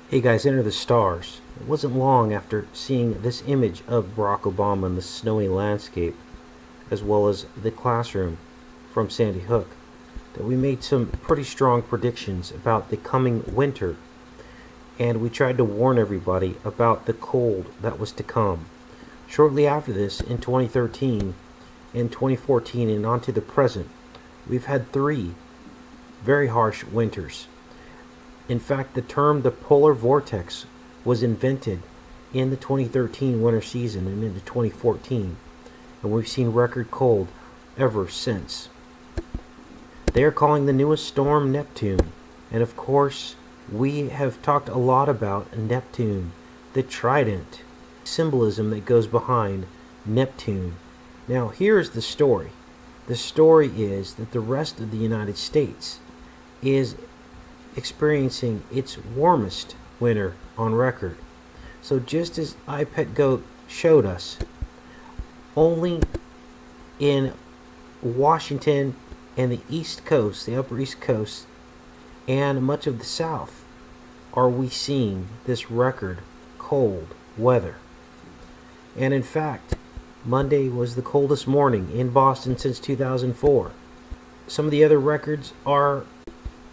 Hey guys, enter the stars. It wasn't long after seeing this image of Barack Obama in the snowy landscape, as well as the classroom from Sandy Hook, that we made some pretty strong predictions about the coming winter, and we tried to warn everybody about the cold that was to come. Shortly after this, in 2013 and 2014 and on to the present, we've had three very harsh winters. In fact, the term the polar vortex was invented in the 2013 winter season and into 2014, and we've seen record cold ever since. They are calling the newest storm Neptune, and of course, we have talked a lot about Neptune, the trident, symbolism that goes behind Neptune. Now, here's the story. The story is that the rest of the United States is experiencing its warmest winter on record. So just as iPetGoat showed us, only in Washington and the East Coast, the Upper East Coast, and much of the South are we seeing this record cold weather. And in fact, Monday was the coldest morning in Boston since 2004. Some of the other records are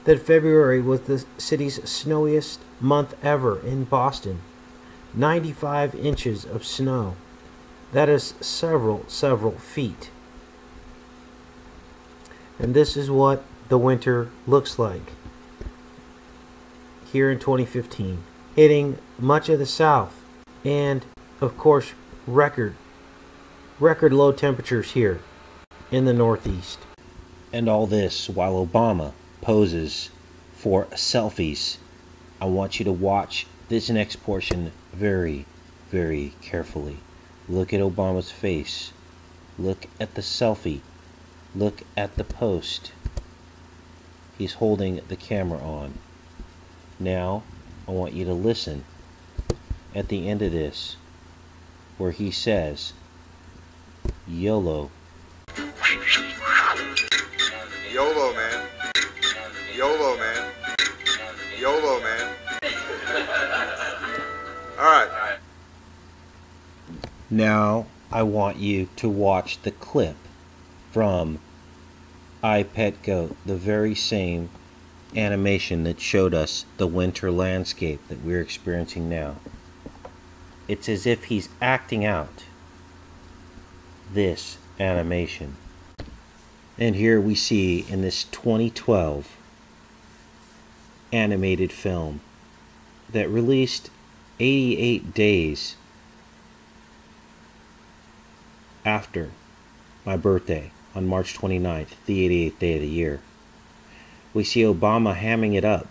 that February was the city's snowiest month ever in Boston. 95 inches of snow. That is several feet. And this is what the winter looks like here in 2015, hitting much of the South, and of course record low temperatures here in the Northeast. And all this while Obama poses for selfies. I want you to watch this next portion very, very carefully. Look at Obama's face. Look at the selfie. Look at the post. He's holding the camera on. Now, I want you to listen at the end of this, where he says, YOLO. YOLO, man. YOLO, man. YOLO, man. Alright. Now, I want you to watch the clip from iPetGoat, the very same animation that showed us the winter landscape that we're experiencing now. It's as if he's acting out this animation. And here we see in this 2012 animated film that released 88 days after my birthday on March 29th, the 88th day of the year. We see Obama hamming it up,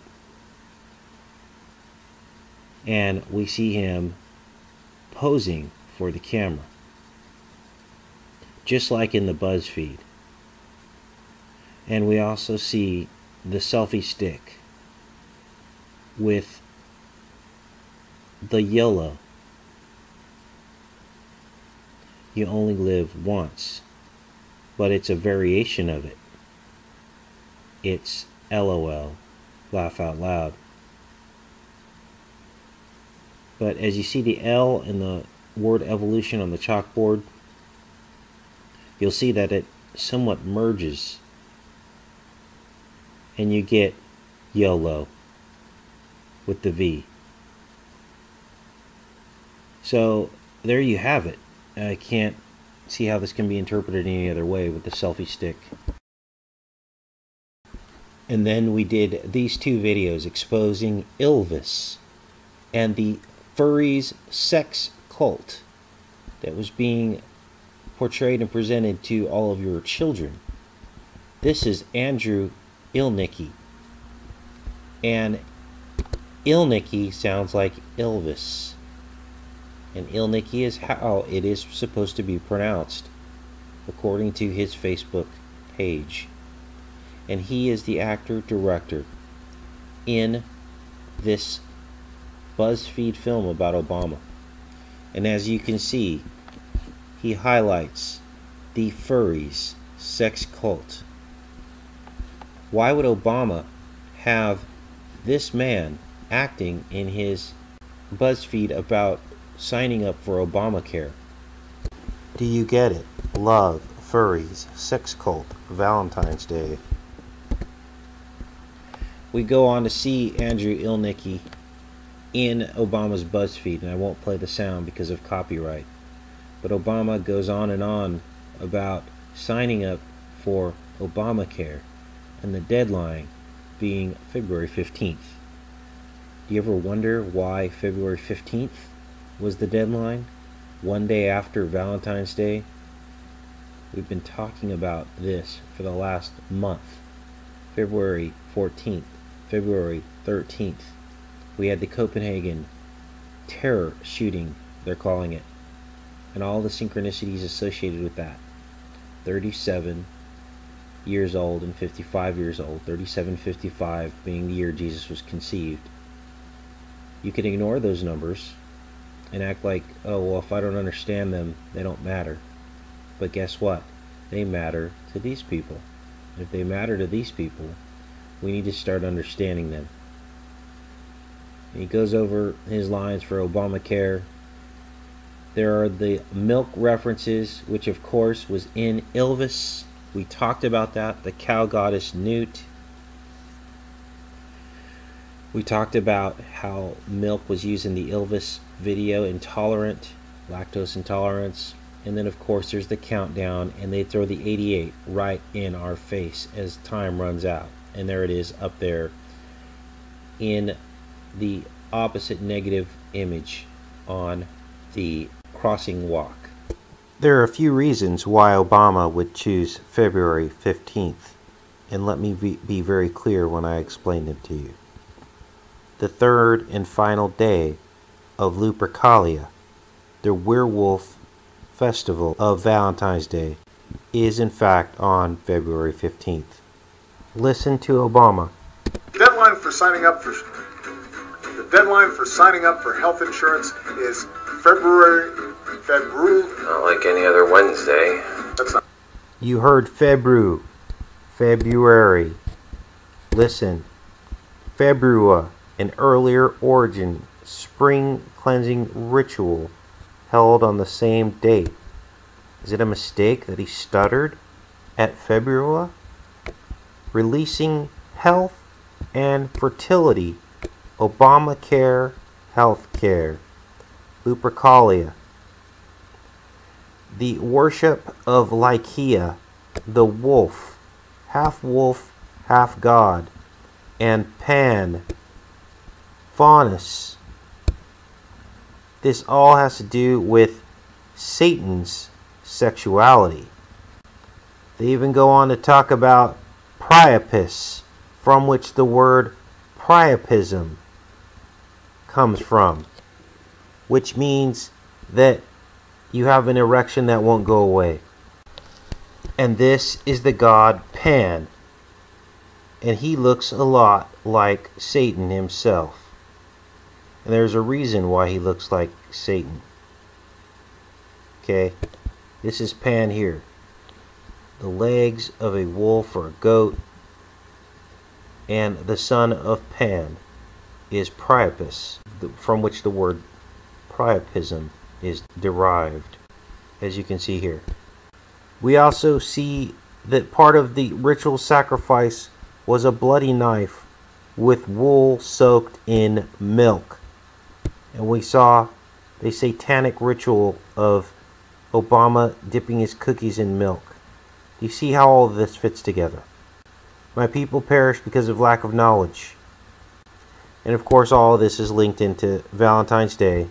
and we see him posing for the camera, just like in the BuzzFeed. And we also see the selfie stick with the YOLO. You only live once, but it's a variation of it. It's LOL, laugh out loud. But as you see the L in the word evolution on the chalkboard, you'll see that it somewhat merges, and you get YOLO with the V. So there you have it. I can't see how this can be interpreted any other way with the selfie stick. And then we did these two videos exposing Elvis and the FURRIES sex cult that was being portrayed and presented to all of your children. This is Andrew Ilnicki, and Ilnicki sounds like Elvis, and Ilnicki is how it is supposed to be pronounced according to his Facebook page. And he is the actor-director in this BuzzFeed film about Obama. And as you can see, he highlights the FURRIES sex cult. Why would Obama have this man acting in his BuzzFeed about signing up for Obamacare. Do you get it? Love, furries, sex cult, Valentine's Day. We go on to see Andrew Ilnicki in Obama's BuzzFeed, and I won't play the sound because of copyright. But Obama goes on and on about signing up for Obamacare, and the deadline being February 15th. Do you ever wonder why February 15th was the deadline? One day after Valentine's Day? We've been talking about this for the last month. February 14th, February 13th. We had the Copenhagen terror shooting, they're calling it, and all the synchronicities associated with that. 37 years old and 55 years old, 37-55 being the year Jesus was conceived. You can ignore those numbers and act like, oh, well, if I don't understand them, they don't matter. But guess what? They matter to these people. If they matter to these people, we need to start understanding them. And he goes over his lines for Obamacare. There are the milk references, which of course was in Ilvis. We talked about that, the cow goddess Newt. We talked about how milk was used in the Ilvis video, intolerant, lactose intolerance. And then of course there's the countdown, and they throw the 88 right in our face as time runs out. And there it is up there in the opposite negative image on the crossing walk. There are a few reasons why Obama would choose February 15th, and let me be very clear when I explain them to you. The third and final day of Lupercalia, the werewolf festival of Valentine's Day, is in fact on February 15th. Listen to Obama. The deadline for signing up for health insurance is February. Not like any other Wednesday. That's not. You heard February. Listen. Februa, an earlier origin spring cleansing ritual held on the same date. Is it a mistake that he stuttered at Februa? Releasing health and fertility. Obamacare healthcare. Lupercalia. The worship of Lycia, the wolf, half god, and Pan, Faunus. This all has to do with Satan's sexuality. They even go on to talk about priapus, from which the word priapism comes from, which means that you have an erection that won't go away. And this is the god Pan, and he looks a lot like Satan himself. And there's a reason why he looks like Satan. Okay, this is Pan here. The legs of a wolf or a goat, and the son of Pan is Priapus, from which the word priapism is derived, as you can see here. We also see that part of the ritual sacrifice was a bloody knife with wool soaked in milk. And we saw the satanic ritual of Obama dipping his cookies in milk. Do you see how all of this fits together? My people perish because of lack of knowledge. And of course all of this is linked into Valentine's Day.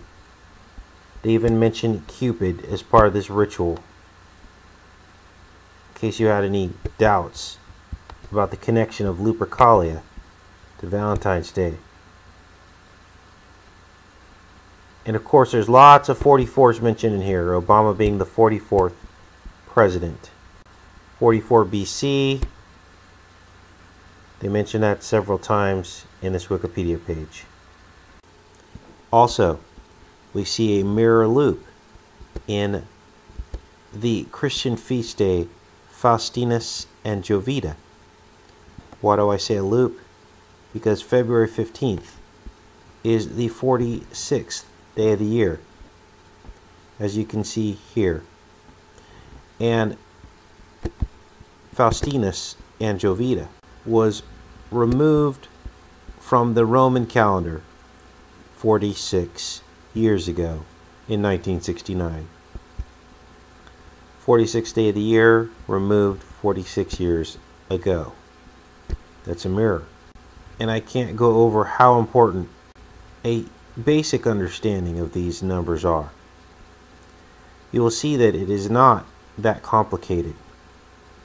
They even mention Cupid as part of this ritual, in case you had any doubts about the connection of Lupercalia to Valentine's Day. And of course there's lots of 44s mentioned in here, Obama being the 44th president. 44 BC, they mention that several times in this Wikipedia page. Also, we see a mirror loop in the Christian feast day Faustinus and Jovita. Why do I say a loop? Because February 15th is the 46th day of the year, as you can see here. And Faustinus and Jovita was removed from the Roman calendar 46 years ago in 1969. 46th day of the year, removed 46 years ago. That's a mirror. And I can't go over how important a basic understanding of these numbers are. You will see that it is not that complicated.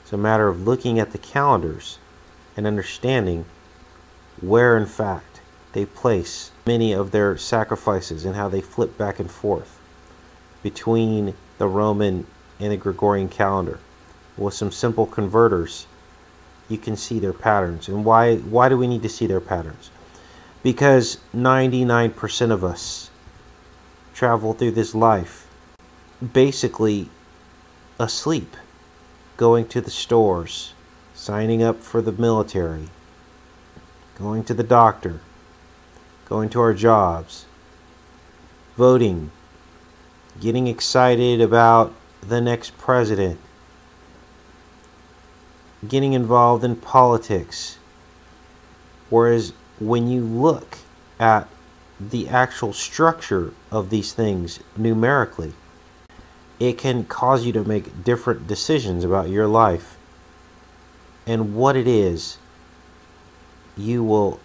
It's a matter of looking at the calendars and understanding where in fact they place many of their sacrifices and how they flip back and forth between the Roman and the Gregorian calendar. With some simple converters, you can see their patterns. And why do we need to see their patterns? Because 99% of us travel through this life basically asleep, going to the stores, signing up for the military, going to the doctor, going to our jobs, voting, getting excited about the next president, getting involved in politics. Whereas when you look at the actual structure of these things numerically, it can cause you to make different decisions about your life and what it is you will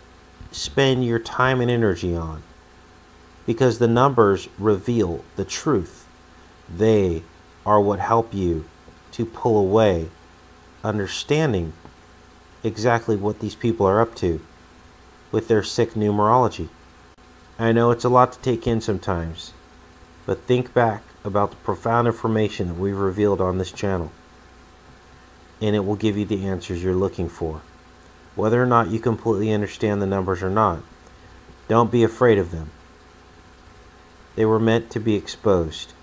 spend your time and energy on, because the numbers reveal the truth. They are what help you to pull away, understanding exactly what these people are up to with their sick numerology. I know it's a lot to take in sometimes, but think back about the profound information that we've revealed on this channel, and it will give you the answers you're looking for. Whether or not you completely understand the numbers or not, don't be afraid of them. They were meant to be exposed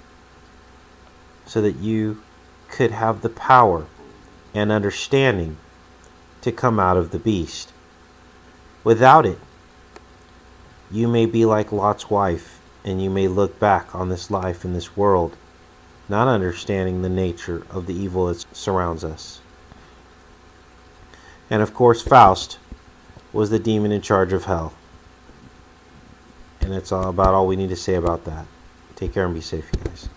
so that you could have the power and understanding to come out of the beast. Without it, you may be like Lot's wife, and you may look back on this life in this world, not understanding the nature of the evil that surrounds us. And of course, Faust was the demon in charge of hell. And that's about all we need to say about that. Take care and be safe, you guys.